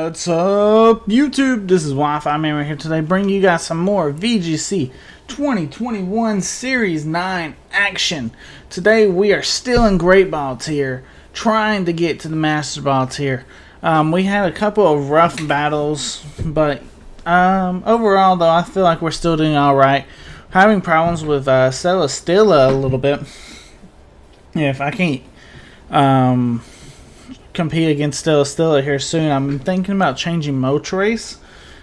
What's up, YouTube? This is Wi-Fi Man right here today, bringing you guys some more VGC 2021 Series 9 action. Today we are still in Great Ball tier, trying to get to the Master Ball tier. We had a couple of rough battles, but overall though, I feel like we're still doing alright. Having problems with Celesteela a little bit. Yeah, if I can't compete against Celesteela here soon, I'm thinking about changing Moltres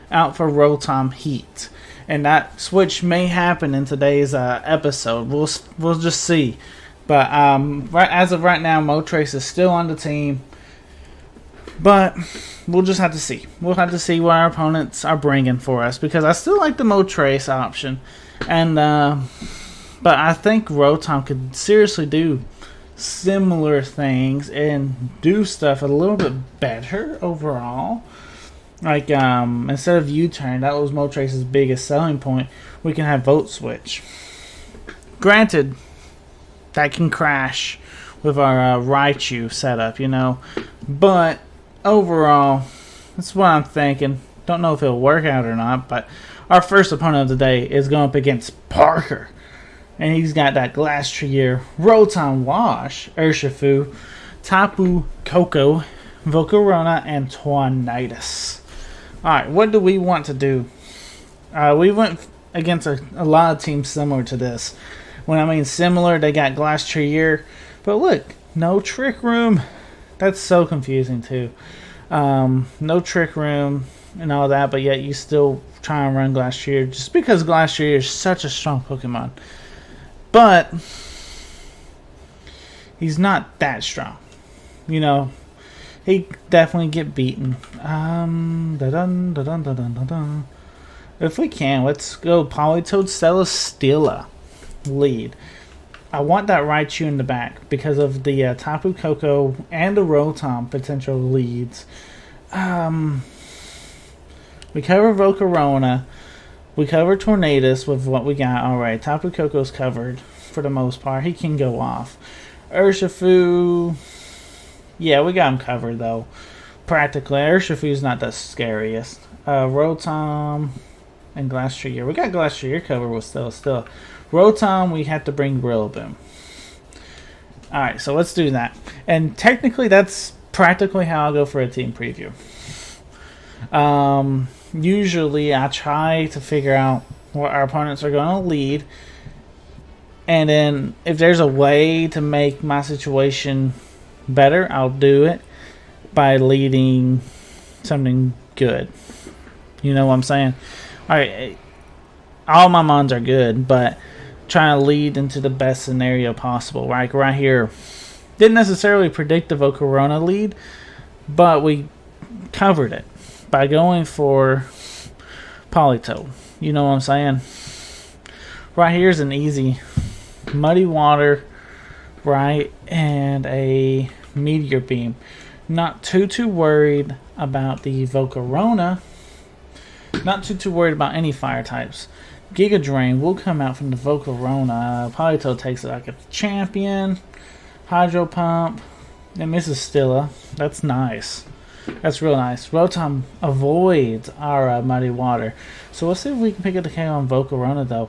out for Rotom Heat, and that switch may happen in today's episode. We'll just see, but as of right now, Moltres is still on the team, but we'll just have to see. We'll have to see what our opponents are bringing for us, because I still like the Moltres option, and but I think Rotom could seriously do similar things and do stuff a little bit better overall. Like instead of U-turn, that was Moltres' biggest selling point. We can have Volt Switch. Granted, that can crash with our Raichu setup, you know. But overall, that's what I'm thinking. Don't know if it'll work out or not, but our first opponent of the day is going up against Parker. And he's got that Glastrier, Rotom Wash, Urshifu, Tapu Koko, Volcarona, and Tornadus. Alright, what do we want to do? We went against a lot of teams similar to this. When I mean similar, they got Glastrier. But look, no Trick Room. That's so confusing too. No Trick Room and all that, but yet you still try and run Glastrier just because Glastrier is such a strong Pokemon. But he's not that strong. You know, he definitely get beaten. If we can, let's go Politoed Celesteela lead. I want that Raichu in the back because of the Tapu Koko and the Rotom potential leads. We cover Volcarona. We covered Tornadus with what we got. Alright, Tapu Koko's covered for the most part. He can go off. Urshifu, yeah, we got him covered though. Practically. Urshifu's not the scariest. Rotom and Glastrier. We got Glastrier covered with still. Rotom, we have to bring Rillaboom. Alright, so let's do that. And technically, that's practically how I'll go for a team preview. Usually I try to figure out what our opponents are going to lead, and then if there's a way to make my situation better, I'll do it by leading something good. You know what I'm saying? Alright, all my mons are good, but trying to lead into the best scenario possible. Like right here, didn't necessarily predict the Volcarona lead, but we covered it by going for Politoed. You know what I'm saying? Right here's an easy Muddy Water, right, and a Meteor Beam. Not too worried about the Volcarona. Not too worried about any fire types. Giga Drain will come out from the Volcarona. Politoed takes it like a champion. Hydro Pump. And misses Stilla. That's nice. That's real nice. Rotom avoids our Muddy Water. So let's see if we can pick up the KO on Volcarona though.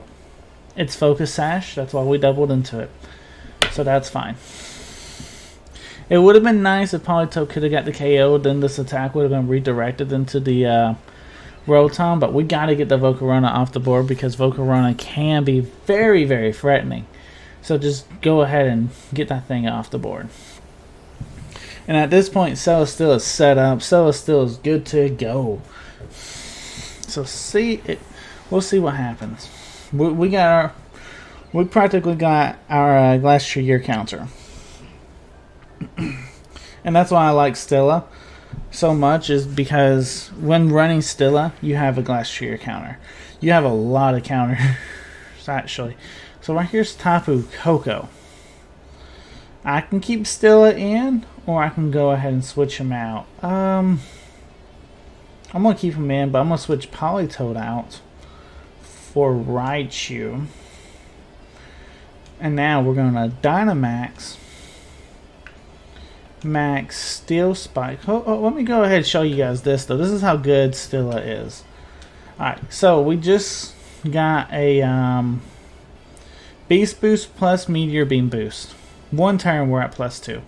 It's Focus Sash. That's why we doubled into it. So that's fine. It would have been nice if Politoed could have got the KO. Then this attack would have been redirected into the Rotom. But we got to get the Volcarona off the board because Volcarona can be very, very threatening. So just go ahead and get that thing off the board. And at this point, Celesteela is set up. Celesteela is good to go. So we'll see what happens. We practically got our Glastrier counter, and that's why I like Stilla so much. Is because when running Stilla, you have a Glastrier counter. You have a lot of counters actually. So right here's Tapu Koko. I can keep Stilla in, or I can go ahead and switch him out. I'm going to keep him in, but I'm going to switch Politoed out for Raichu. And now we're going to Dynamax Max Steel Spike. Let me go ahead and show you guys this though. This is how good Stilla is. Alright, so we just got a Beast Boost plus Meteor Beam Boost. One turn we're at +2.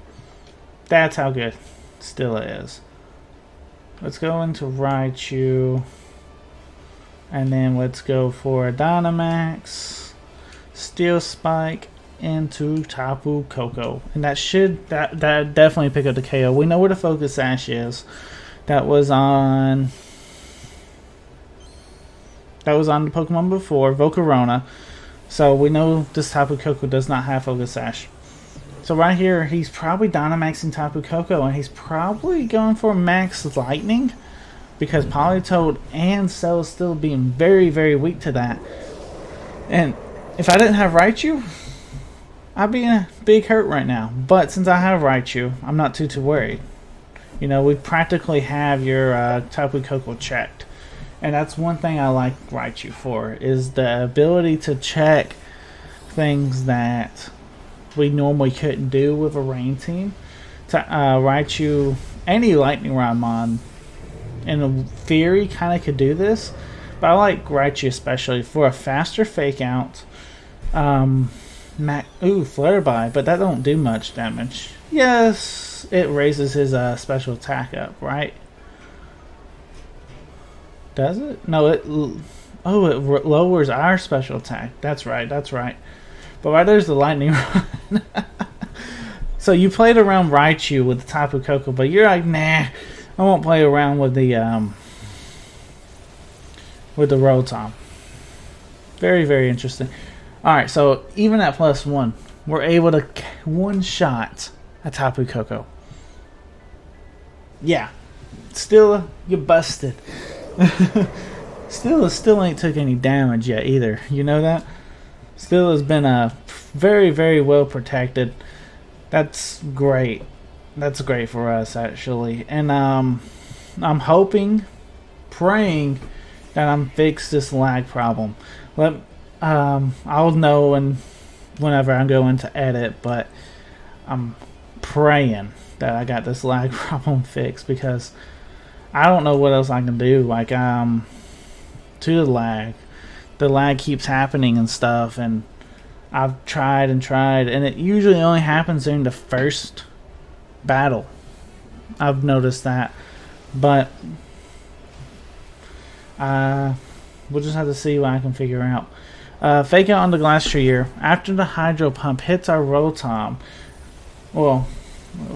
That's how good Stilla is. Let's go into Raichu. And then let's go for a Dynamax, Steel Spike, into Tapu Koko. And that definitely pick up the KO. We know where the Focus Sash is. That was on the Pokemon before, Volcarona. So we know this Tapu Koko does not have Focus Sash. So right here, he's probably Dynamaxing Tapu Koko, and he's probably going for Max Lightning, because Politoed and Cell is still being very, very weak to that. And if I didn't have Raichu, I'd be in a big hurt right now. But since I have Raichu, I'm not too worried. You know, we practically have your Tapu Koko checked. And that's one thing I like Raichu for, is the ability to check things that we normally couldn't do with a rain team. Raichu, any Lightning Rod mod, in theory, kind of could do this. But I like Raichu especially for a faster fake out. Flare by, but that don't do much damage. Yes, it raises his special attack up, right? Does it? No, it lowers our special attack. That's right. But right there's the lightning rod. So you played around Raichu with the Tapu Koko, but you're like, nah, I won't play around with the Rotom. Very, very interesting. Alright, so even at +1, we're able to one-shot a Tapu Koko. Yeah. Still, you busted. Still ain't took any damage yet either. You know that? Still has been very, very well protected. That's great. That's great for us, actually. And I'm hoping, praying that I'm fix this lag problem. I'll know whenever I'm going to edit, but I'm praying that I got this lag problem fixed, because I don't know what else I can do. Like, to the lag keeps happening and stuff, and I've tried and tried, and it usually only happens during the first battle. I've noticed that, but we'll just have to see what I can figure out. Fake out on the Glastrier. After the Hydro Pump hits our Rotom,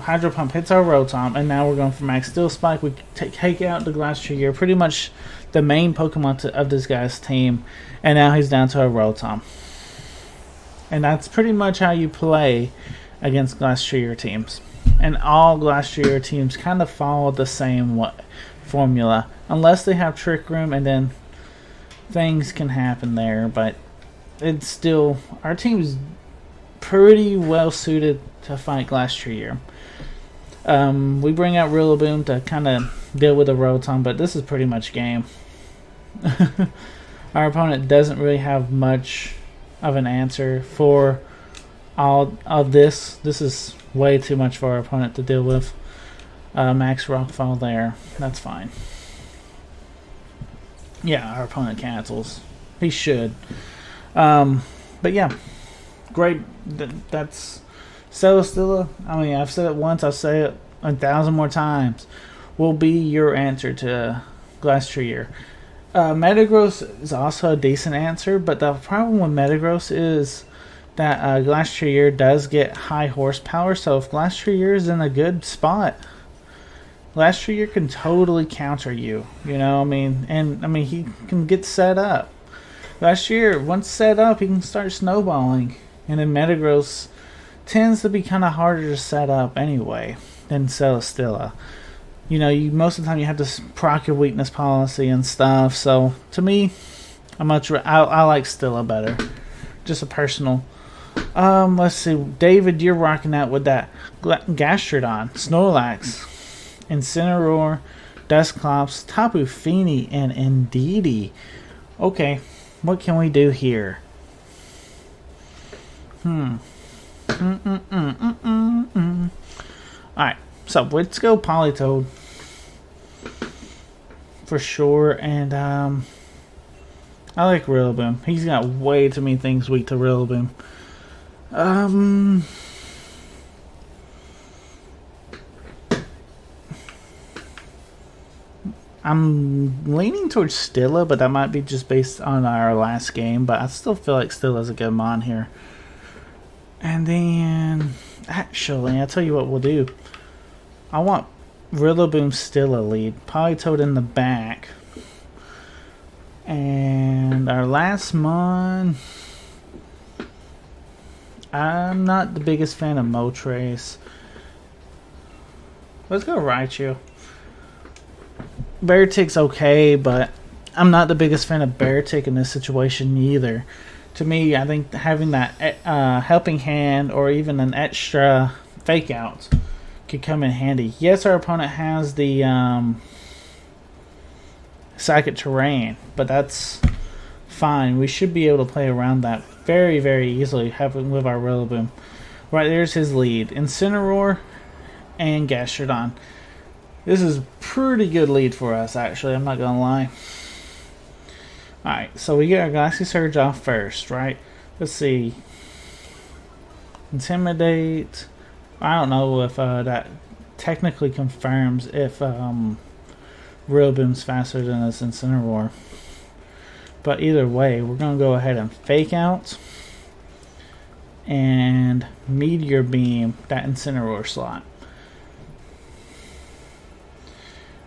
Hydro Pump hits our Rotom, and now we're going for Max Steel Spike. We take out the Glastrier, pretty much the main Pokemon of this guy's team, and now he's down to a Rotom. And that's pretty much how you play against Glastrier teams. And all Glastrier teams kind of follow the same formula, unless they have Trick Room, and then things can happen there. But it's still, our team is pretty well suited to fight Glastrier. We bring out Rillaboom to kind of deal with the Rotom, but this is pretty much game. Our opponent doesn't really have much of an answer for all of this. This is way too much for our opponent to deal with. Max Rockfall there. That's fine. Yeah, our opponent cancels. He should. But yeah, great. That's Celesteela. I mean, I've said it once. I'll say it 1,000 more times. Will be your answer to Glastrier. Metagross is also a decent answer, but the problem with Metagross is that Glastrier does get high horsepower. So if Glastrier is in a good spot, Glastrier can totally counter you. You know, I mean, he can get set up. Glastrier, once set up, he can start snowballing. And then Metagross tends to be kind of harder to set up anyway than Celesteela. You know, most of the time you have to proc your weakness policy and stuff. So to me, I like Stilla better. Just a personal. Let's see, David, you're rocking out with that Gastrodon, Snorlax, Incineroar, Dusclops, Tapu Fini, and Indeedee. Okay, what can we do here? Alright, So let's go Politoed for sure. And I like Rillaboom. He's got way too many things weak to Rillaboom. I'm leaning towards Stilla, but that might be just based on our last game. But I still feel like Stilla's a good mon here. And then, actually, I'll tell you what we'll do. I want Rillaboom Stilla lead. Politoed in the back. And our last mon, I'm not the biggest fan of Moltres. Let's go Raichu. Beartick's okay, but I'm not the biggest fan of Beartick in this situation either. To me, I think having that helping hand or even an extra fake out could come in handy. Yes, our opponent has the Psychic Terrain, but that's fine. We should be able to play around that very, very easily with our Rillaboom. Right, there's his lead. Incineroar and Gastrodon. This is pretty good lead for us, actually. I'm not going to lie. Alright, so we get our Galaxy Surge off first, right? Let's see. Intimidate. I don't know if that technically confirms if Rillaboom's faster than this Incineroar. But either way, we're going to go ahead and Fake Out and Meteor Beam that Incineroar slot.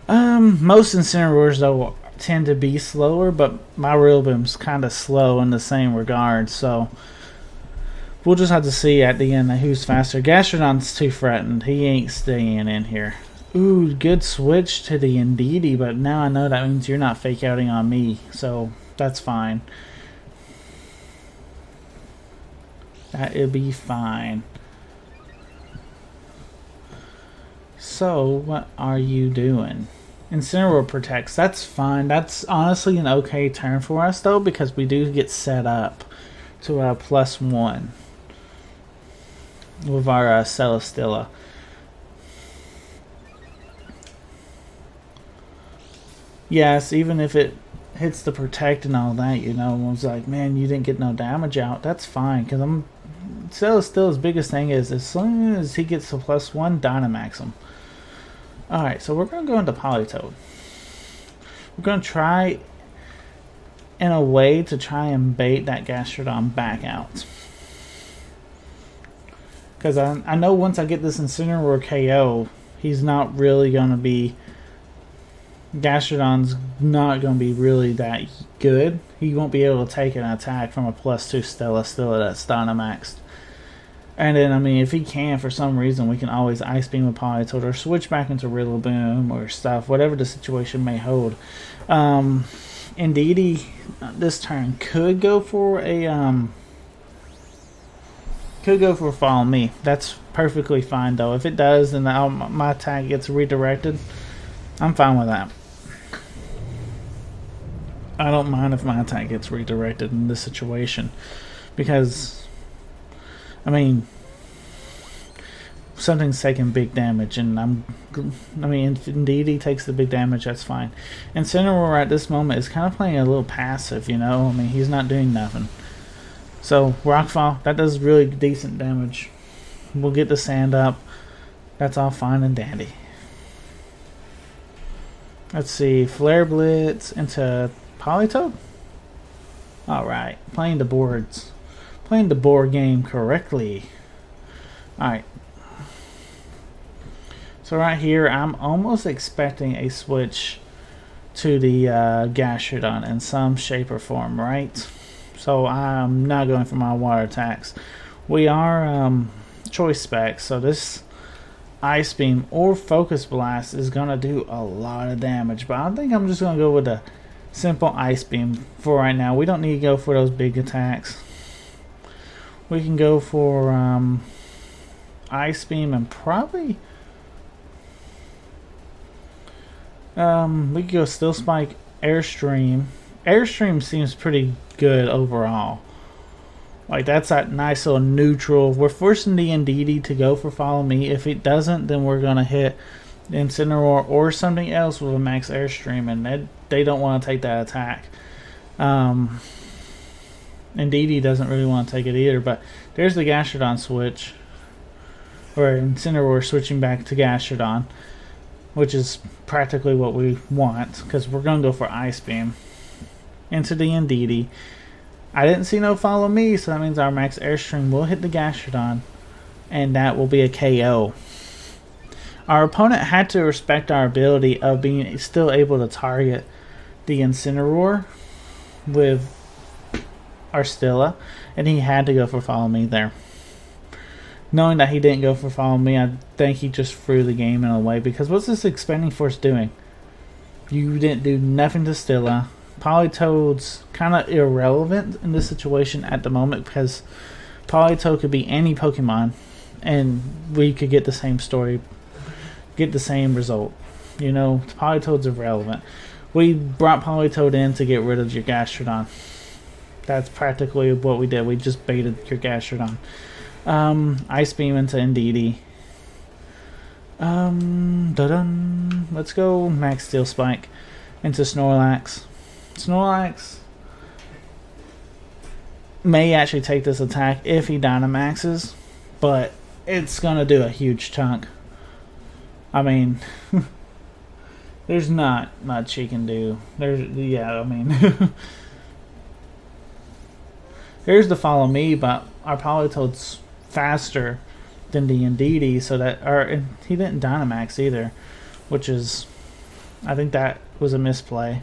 Most Incineroars though tend to be slower, but my Rillaboom's kind of slow in the same regard, so we'll just have to see at the end who's faster. Gastrodon's too threatened. He ain't staying in here. Ooh, good switch to the Indeedee, but now I know that means you're not fake outing on me, so that's fine. That'll be fine. So, what are you doing? Incineroar protects. That's fine. That's honestly an okay turn for us, though, because we do get set up to a +1 with our Celesteela. Yes, even if it hits the protect and all that, you know, I was like, man, you didn't get no damage out. That's fine, because Celesteela's biggest thing is as soon as he gets to +1, Dynamax him. Alright, so we're going to go into Politoed. We're going to try in a way to try and bait that Gastrodon back out. Because I know once I get this Incineroar KO, he's not really going to be... Gastrodon's not going to be really that good. He won't be able to take an attack from a +2 Stella that's Dynamaxed. And then, I mean, if he can, for some reason, we can always Ice Beam with Politoed or switch back into Rillaboom or stuff, whatever the situation may hold. Indeedee, this turn could go for a, Follow Me. That's perfectly fine, though. If it does, then my attack gets redirected. I'm fine with that. I don't mind if my attack gets redirected in this situation, because... I mean, something's taking big damage, and if Indeedee takes the big damage, that's fine. Incineroar at this moment is kind of playing a little passive, you know? I mean, he's not doing nothing. So, Rockfall, that does really decent damage. We'll get the sand up. That's all fine and dandy. Let's see, Flare Blitz into Politoed? Alright, playing the boards. Playing the board game correctly. Alright. So right here, I'm almost expecting a switch to the Gastrodon in some shape or form, right? So I'm not going for my water attacks. We are choice specs, so this Ice Beam or Focus Blast is going to do a lot of damage. But I think I'm just going to go with a simple Ice Beam for right now. We don't need to go for those big attacks. We can go for Ice Beam and probably we could go Steel Spike, Airstream. Airstream seems pretty good overall. Like, that's that nice little neutral. We're forcing the Indeedee to go for Follow Me. If it doesn't, then we're going to hit Incineroar or something else with a max Airstream, and they don't want to take that attack. Indeedee doesn't really want to take it either, but there's the Gastrodon switch. Or Incineroar switching back to Gastrodon, which is practically what we want, because we're going to go for Ice Beam into the Indeedee. I didn't see no Follow Me, so that means our max Airstream will hit the Gastrodon, and that will be a KO. Our opponent had to respect our ability of being still able to target the Incineroar with our Stilla, and he had to go for Follow Me there. Knowing that he didn't go for Follow Me, I think he just threw the game in a way, because what's this Expanding Force doing? You didn't do nothing to Stilla. Politoed's kind of irrelevant in this situation at the moment, because Politoed could be any Pokemon and we could get the same story, get the same result. You know, Politoed's irrelevant. We brought Politoed in to get rid of your Gastrodon. That's practically what we did. We just baited your Gastrodon. Ice Beam into Indeedee. Let's go Max Steel Spike into Snorlax. Snorlax may actually take this attack if he Dynamaxes, but it's gonna do a huge chunk. I mean, there's not much he can do. There's the Follow Me, but our Politoed's faster than the Indeedee, so that, or he didn't Dynamax either, which is, I think that was a misplay,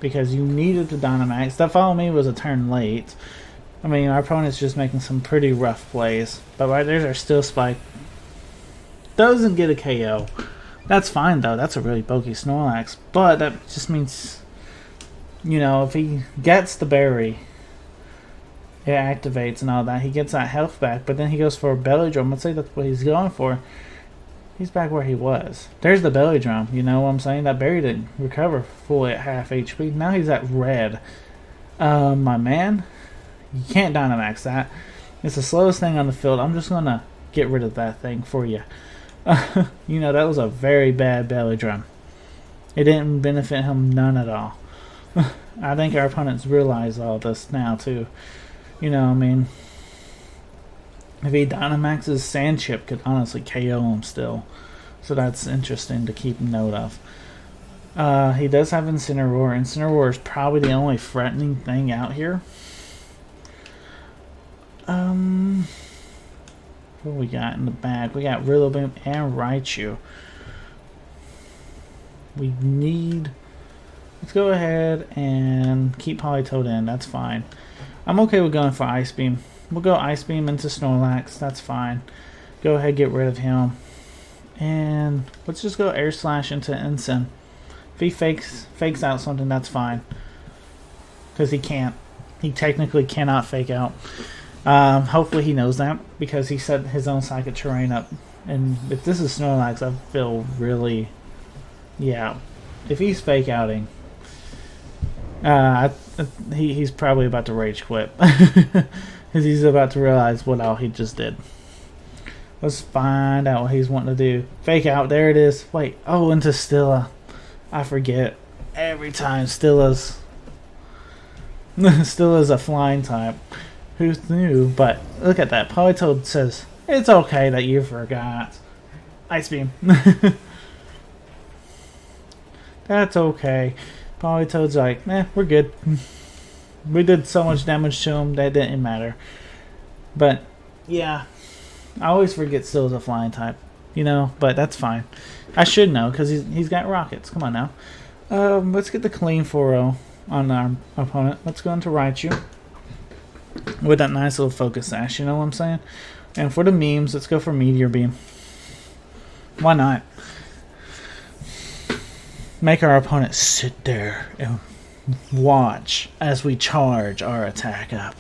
because you needed to Dynamax. That Follow Me was a turn late. I mean, our opponent's just making some pretty rough plays, but right there's our Steel Spike. Doesn't get a KO. That's fine though. That's a really bulky Snorlax, but that just means, you know, if he gets the berry, it activates and all that, he gets that health back, but then he goes for a Belly Drum. Let's say that's what he's going for. He's back where he was. There's the Belly Drum, you know what I'm saying? That berry didn't recover fully at half HP. Now he's at red. My man, you can't Dynamax that. It's the slowest thing on the field. I'm just going to get rid of that thing for you. You know, that was a very bad Belly Drum. It didn't benefit him none at all. I think our opponents realize all this now, too. You know, I mean, if he Dynamaxes, Sandchip could honestly KO him still. So that's interesting to keep note of. He does have Incineroar. Incineroar is probably the only threatening thing out here. What we got in the bag? We got Rillaboom and Raichu. We need... Let's go ahead and keep Politoed in. That's fine. I'm okay with going for Ice Beam. We'll go Ice Beam into Snorlax. That's fine. Go ahead, get rid of him. And let's just go Air Slash into Incin. If he fakes out something, that's fine. Because he can't. He technically cannot fake out. Hopefully he knows that, because he set his own Psychic Terrain up. And if this is Snorlax, I feel really... Yeah. If he's fake outing... he's probably about to rage quit. Because he's about to realize what all he just did. Let's find out what he's wanting to do. Fake out. There it is. Wait. Oh, into Stilla. I forget. Every time Stilla's a flying type. Who knew? But look at that. Politoed says, it's okay that you forgot. Ice Beam. That's okay. Politoed's like, we're good. We did so much damage to him that didn't matter. But, yeah. I always forget Stilla's a flying type. You know, but that's fine. I should know, because he's got rockets. Come on now. Let's get the clean 4-0 on our opponent. Let's go into Raichu. With that nice little Focus Sash, you know what I'm saying? And for the memes, let's go for Meteor Beam. Why not? Make our opponent sit there and watch as we charge our attack up.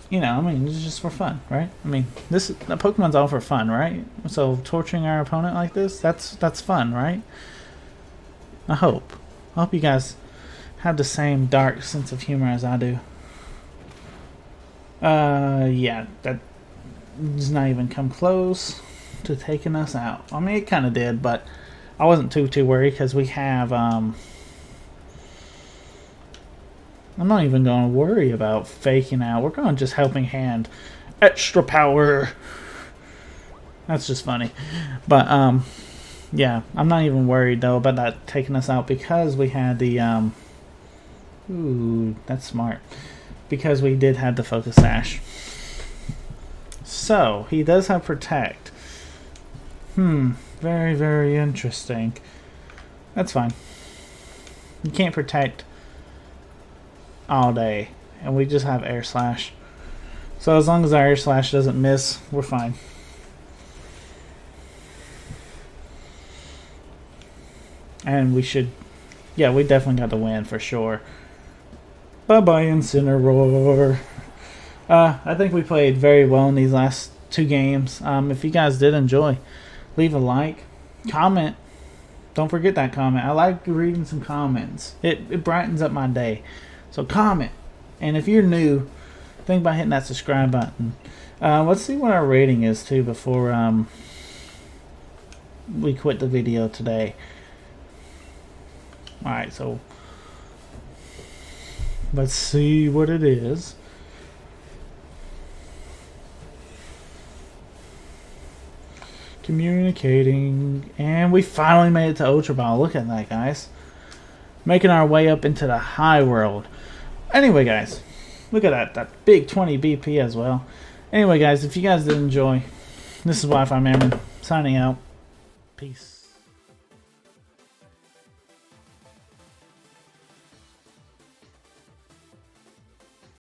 You know, I mean, it's just for fun, right? I mean, the Pokemon's all for fun, right? So torturing our opponent like this, that's fun, right? I hope you guys have the same dark sense of humor as I do. Yeah, that does not even come close to taking us out. I mean, it kind of did, but I wasn't too worried because we have, I'm not even going to worry about faking out. We're going just helping hand. Extra power. That's just funny. But, yeah, I'm not even worried, though, about that taking us out because we had the, ooh, that's smart. Because we did have the focus sash. So, he does have protect. Very interesting. That's fine. You can't protect all day. And we just have air slash. So as long as our air slash doesn't miss, we're fine. And we should... Yeah, we definitely got the win for sure. Bye-bye, Incineroar. I think we played very well in these last 2 games. If you guys did enjoy, leave a like. Comment. Don't forget that comment. I like reading some comments. It brightens up my day. So comment. And if you're new, think about hitting that subscribe button. Let's see what our rating is too before we quit the video today. Alright, so let's see what it is. Communicating, and we finally made it to Ultra Ball. Look at that, guys. Making our way up into the high world. Anyway, guys, look at that big 20 BP as well. Anyway, guys, if you guys did enjoy, this is Wi-Fi Mammon signing out. Peace.